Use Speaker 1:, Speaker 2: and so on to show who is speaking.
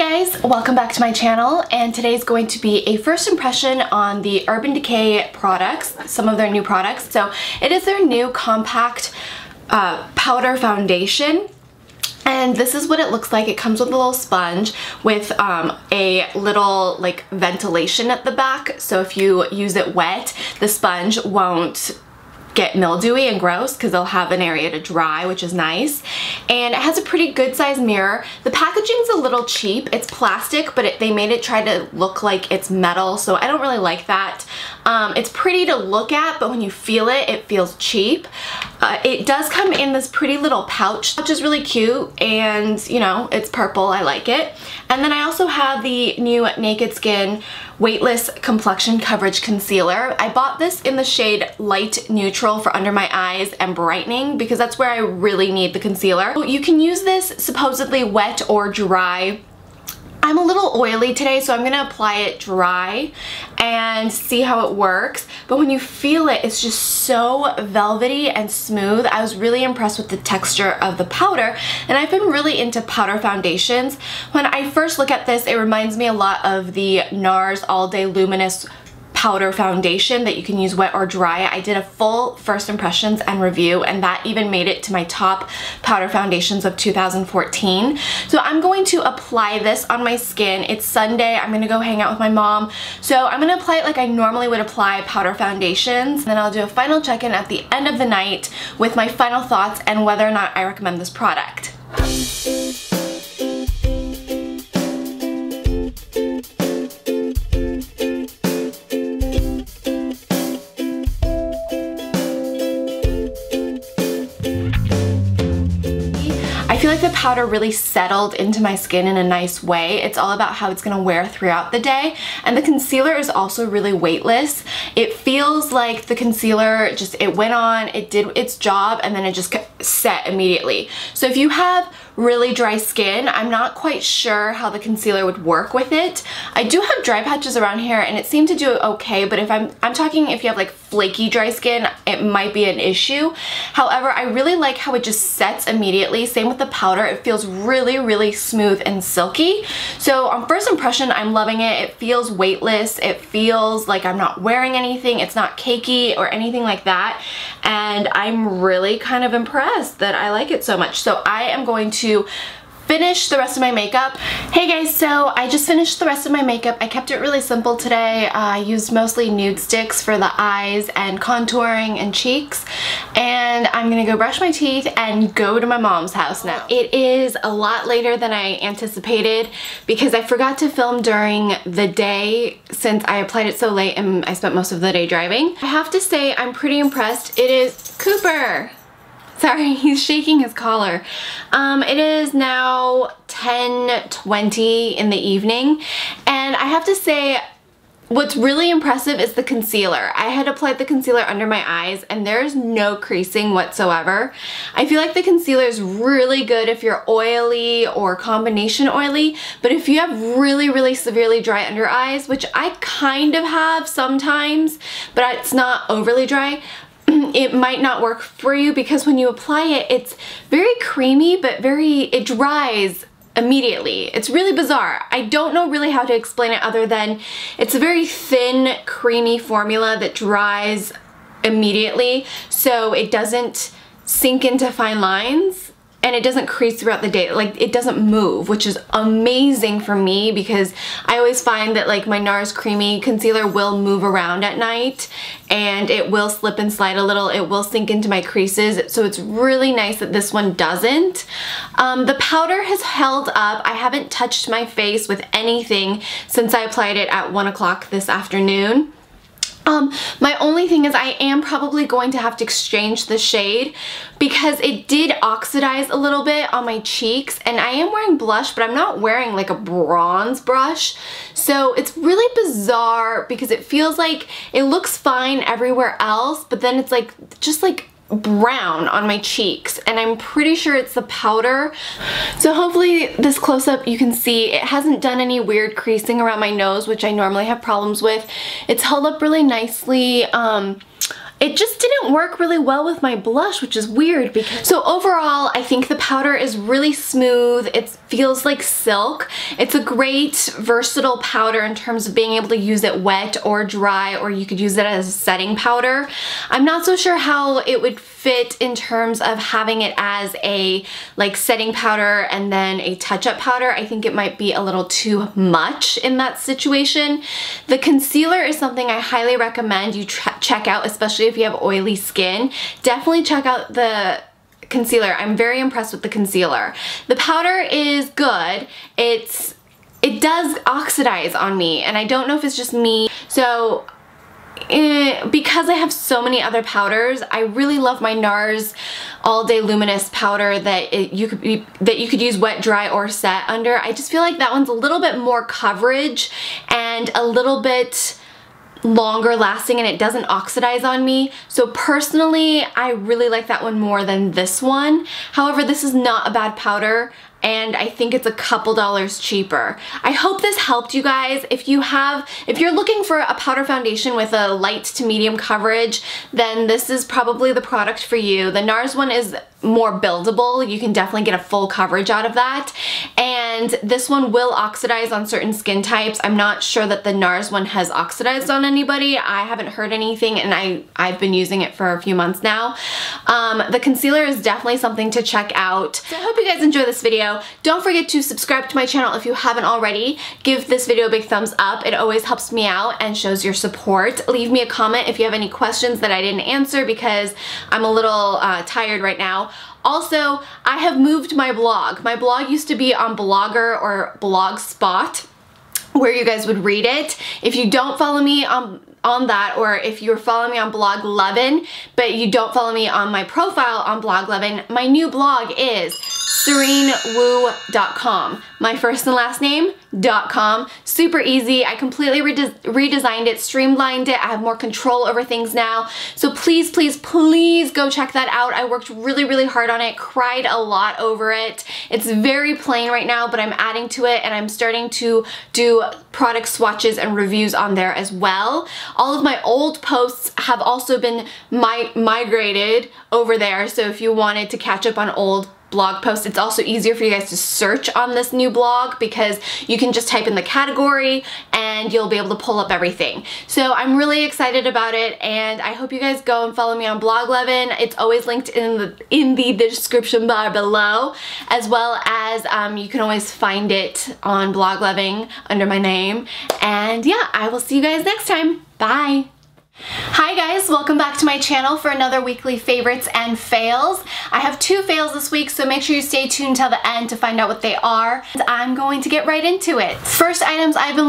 Speaker 1: guys, welcome back to my channel, and today's going to be a first impression on the Urban Decay products, some of their new products. So it is their new compact powder foundation. And this is what it looks like. It comes with a little sponge with a little like ventilation at the back. So if you use it wet, the sponge won't get mildewy and gross because they'll have an area to dry, which is nice. And it has a pretty good size mirror. The packaging's a little cheap. It's plastic, but they made it try to look like it's metal, so I don't really like that. It's pretty to look at, but when you feel it, it feels cheap. It does come in this pretty little pouch, which is really cute, and you know, it's purple, I like it. And then I also have the new Naked Skin Weightless Complexion Coverage Concealer. I bought this in the shade Light Neutral for under my eyes and brightening because that's where I really need the concealer. You can use this supposedly wet or dry. I'm a little oily today, so I'm gonna apply it dry and see how it works. But when you feel it, it's just so velvety and smooth. I was really impressed with the texture of the powder, and I've been really into powder foundations. When I first look at this, it reminds me a lot of the NARS All Day Luminous powder foundation that you can use wet or dry. I did a full first impressions and review, and that even made it to my top powder foundations of 2014. So I'm going to apply this on my skin. It's Sunday. I'm gonna go hang out with my mom. So I'm gonna apply it like I normally would apply powder foundations. Then I'll do a final check-in at the end of the night with my final thoughts and whether or not I recommend this product. I feel like the powder really settled into my skin in a nice way. It's all about how it's gonna wear throughout the day. And the concealer is also really weightless. It feels like the concealer it went on, it did its job, and then it just set immediately. So if you have really dry skin, I'm not quite sure how the concealer would work with it. I do have dry patches around here and it seemed to do okay, but if I'm talking if you have like flaky dry skin, it might be an issue. However, I really like how it just sets immediately. Same with the powder. It feels really, really smooth and silky. So on first impression, I'm loving it. It feels weightless. It feels like I'm not wearing anything. It's not cakey or anything like that. And I'm really kind of impressed that I like it so much. So I am going to finish the rest of my makeup. Hey guys, so I just finished the rest of my makeup. I kept it really simple today. I used mostly nude sticks for the eyes and contouring and cheeks. And I'm gonna go brush my teeth and go to my mom's house now. It is a lot later than I anticipated because I forgot to film during the day since I applied it so late and I spent most of the day driving. I have to say I'm pretty impressed. It is Cooper. Sorry, he's shaking his collar. It is now 10:20 in the evening, and I have to say what's really impressive is the concealer. I had applied the concealer under my eyes and there's no creasing whatsoever. I feel like the concealer is really good if you're oily or combination oily, but if you have really, really severely dry under eyes, which I kind of have sometimes, but it's not overly dry, it might not work for you because when you apply it, it's very creamy, but it dries immediately. It's really bizarre. I don't know really how to explain it other than it's a very thin, creamy formula that dries immediately, so it doesn't sink into fine lines. And it doesn't crease throughout the day. Like, it doesn't move, which is amazing for me because I always find that like my NARS Creamy concealer will move around at night and it will slip and slide a little. It will sink into my creases. So it's really nice that this one doesn't. The powder has held up. I haven't touched my face with anything since I applied it at 1 o'clock this afternoon. My only thing is I am probably going to have to exchange the shade because it did oxidize a little bit on my cheeks, and I am wearing blush, but I'm not wearing like a bronze brush. So it's really bizarre because it feels like it looks fine everywhere else, but then it's like just like brown on my cheeks, and I'm pretty sure it's the powder. So hopefully this close-up you can see it hasn't done any weird creasing around my nose, which I normally have problems with. It's held up really nicely. it just didn't work really well with my blush, which is weird because... So overall, I think the powder is really smooth. It feels like silk. It's a great versatile powder in terms of being able to use it wet or dry, or you could use it as a setting powder. I'm not so sure how it would fit in terms of having it as a like setting powder and then a touch-up powder. I think it might be a little too much in that situation. The concealer is something I highly recommend you check out, especially if you have oily skin. Definitely check out the concealer. I'm very impressed with the concealer. The powder is good. It does oxidize on me, and I don't know if it's just me. So because I have so many other powders, I really love my NARS All Day Luminous powder that you could use wet, dry, or set under. I just feel like that one's a little bit more coverage and a little bit longer lasting, and it doesn't oxidize on me. So personally, I really like that one more than this one. However, this is not a bad powder, and I think it's a couple dollars cheaper. I hope this helped you guys. If you're looking for a powder foundation with a light to medium coverage, then this is probably the product for you. The NARS one is more buildable. You can definitely get a full coverage out of that. And this one will oxidize on certain skin types. I'm not sure that the NARS one has oxidized on anybody. I haven't heard anything, and I've been using it for a few months now. The concealer is definitely something to check out. So I hope you guys enjoy this video. Don't forget to subscribe to my channel if you haven't already. Give this video a big thumbs up. It always helps me out and shows your support. Leave me a comment if you have any questions that I didn't answer because I'm a little tired right now. Also, I have moved my blog. My blog used to be on Blogger or Blogspot, where you guys would read it. If you don't follow me on that, or if you're following me on Blog11, but you don't follow me on my profile on Blog11, my new blog is SereinWu.com. My first and last name, .com. Super easy. I completely redesigned it, streamlined it. I have more control over things now. So please, please, please go check that out. I worked really, really hard on it, cried a lot over it. It's very plain right now, but I'm adding to it, and I'm starting to do product swatches and reviews on there as well. All of my old posts have also been migrated over there, so if you wanted to catch up on old blog post, it's also easier for you guys to search on this new blog because you can just type in the category and you'll be able to pull up everything. So I'm really excited about it, and I hope you guys go and follow me on Blog11. It's always linked in the description bar below, as well as you can always find it on Blog11 under my name. And yeah, I will see you guys next time. Bye! Hi guys, welcome back to my channel for another weekly favorites and fails. I have 2 fails this week, so make sure you stay tuned till the end to find out what they are. I'm going to get right into it. First items I've been loving